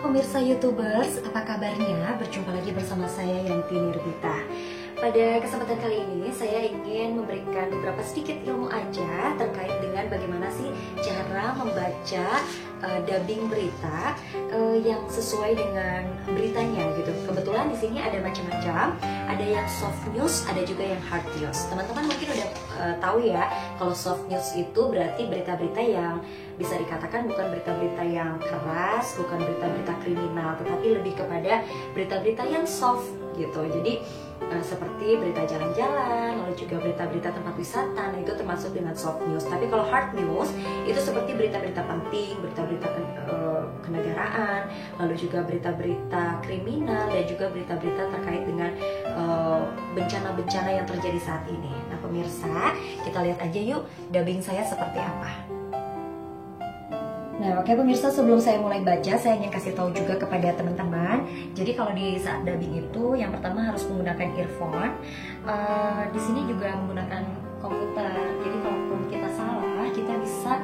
pemirsa YouTubers, apa kabarnya? Berjumpa lagi bersama saya Yanti Nirbita. Pada kesempatan kali ini saya ingin memberikan beberapa sedikit ilmu aja terkait dengan bagaimana sih cara membaca dubbing berita yang sesuai dengan beritanya gitu. Kebetulan di sini ada macam-macam, ada yang soft news, ada juga yang hard news. Teman-teman mungkin udah tahu ya, kalau soft news itu berarti berita-berita yang bisa dikatakan bukan berita-berita yang keras, bukan berita-berita kriminal, tetapi lebih kepada berita-berita yang soft gitu. Jadi seperti berita jalan-jalan, lalu juga berita-berita tempat wisata, nah itu termasuk dengan soft news. Tapi kalau hard news itu seperti berita-berita penting, berita-berita kenegaraan, lalu juga berita-berita kriminal dan juga berita-berita terkait dengan bencana-bencana yang terjadi saat ini. Nah pemirsa, kita lihat aja yuk dubbing saya seperti apa. Nah, oke pemirsa, sebelum saya mulai baca, saya ingin kasih tahu juga kepada teman-teman. Jadi kalau di saat dubbing itu, yang pertama harus menggunakan earphone. Di sini juga menggunakan komputer. Jadi kalaupun kita salah, kita bisa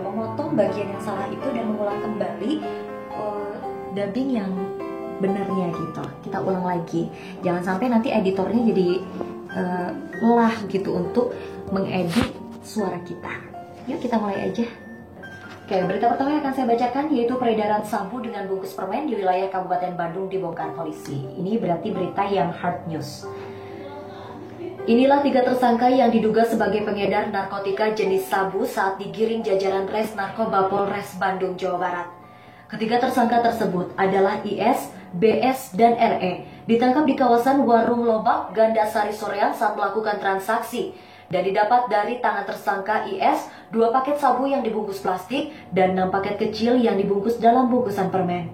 memotong bagian yang salah itu dan mengulang kembali dubbing yang benarnya gitu. Kita ulang lagi. Jangan sampai nanti editornya jadi lelah gitu untuk mengedit suara kita. Yuk kita mulai aja. Oke, berita pertama yang akan saya bacakan yaitu peredaran sabu dengan bungkus permen di wilayah Kabupaten Bandung dibongkar polisi. Ini berarti berita yang hard news. Inilah 3 tersangka yang diduga sebagai pengedar narkotika jenis sabu saat digiring jajaran Res Narkoba Polres Bandung, Jawa Barat. Ketiga tersangka tersebut adalah IS, BS, dan RE. Ditangkap di kawasan Warung Lobak, Gandasari Soreang saat melakukan transaksi. Dan didapat dari tangan tersangka IS 2 paket sabu yang dibungkus plastik dan 6 paket kecil yang dibungkus dalam bungkusan permen.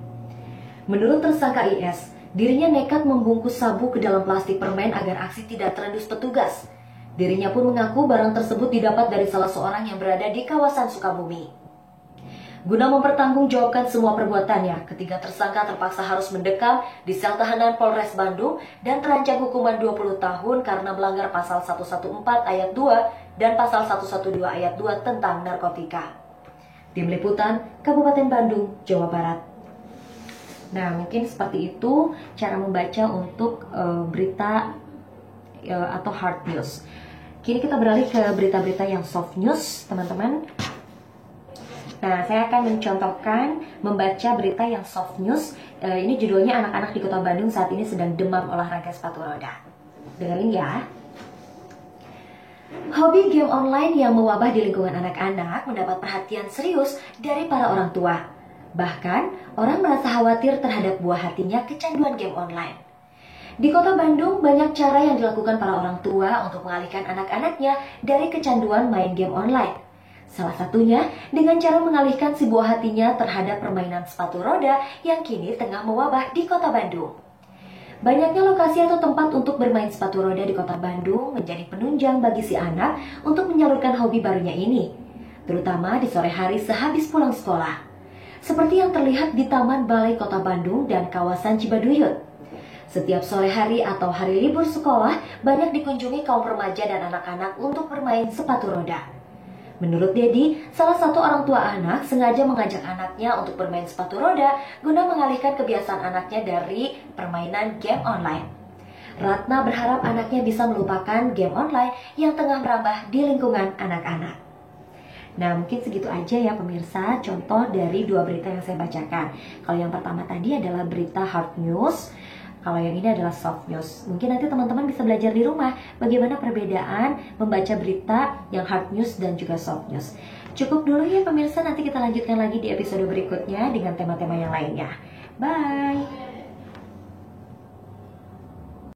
Menurut tersangka IS, dirinya nekat membungkus sabu ke dalam plastik permen agar aksi tidak terendus petugas. Dirinya pun mengaku barang tersebut didapat dari salah seorang yang berada di kawasan Sukabumi. Guna mempertanggungjawabkan semua perbuatannya, ketiga tersangka terpaksa harus mendekam di sel tahanan Polres Bandung dan terancam hukuman 20 tahun karena melanggar pasal 114 ayat 2 dan pasal 112 ayat 2 tentang narkotika. Tim Liputan, Kabupaten Bandung, Jawa Barat. Nah, mungkin seperti itu cara membaca untuk berita atau hard news. Kini kita beralih ke berita-berita yang soft news, teman-teman. Nah, saya akan mencontohkan membaca berita yang soft news. Ini judulnya anak-anak di Kota Bandung saat ini sedang demam olahraga sepatu roda. Dengerin ya. Hobi game online yang mewabah di lingkungan anak-anak mendapat perhatian serius dari para orang tua. Bahkan, orang merasa khawatir terhadap buah hatinya kecanduan game online. Di Kota Bandung, banyak cara yang dilakukan para orang tua untuk mengalihkan anak-anaknya dari kecanduan main game online. Salah satunya dengan cara mengalihkan si buah hatinya terhadap permainan sepatu roda yang kini tengah mewabah di Kota Bandung. Banyaknya lokasi atau tempat untuk bermain sepatu roda di Kota Bandung menjadi penunjang bagi si anak untuk menyalurkan hobi barunya ini, terutama di sore hari sehabis pulang sekolah. Seperti yang terlihat di Taman Balai Kota Bandung dan kawasan Cibaduyut. Setiap sore hari atau hari libur sekolah, banyak dikunjungi kaum remaja dan anak-anak untuk bermain sepatu roda. Menurut Dedi, salah satu orang tua anak sengaja mengajak anaknya untuk bermain sepatu roda guna mengalihkan kebiasaan anaknya dari permainan game online. Ratna berharap anaknya bisa melupakan game online yang tengah merambah di lingkungan anak-anak. Nah, mungkin segitu aja ya pemirsa, contoh dari 2 berita yang saya bacakan. Kalau yang pertama tadi adalah berita hard news, kalau yang ini adalah soft news. Mungkin nanti teman-teman bisa belajar di rumah bagaimana perbedaan membaca berita yang hard news dan juga soft news. Cukup dulu ya pemirsa, nanti kita lanjutkan lagi di episode berikutnya dengan tema-tema yang lainnya. Bye!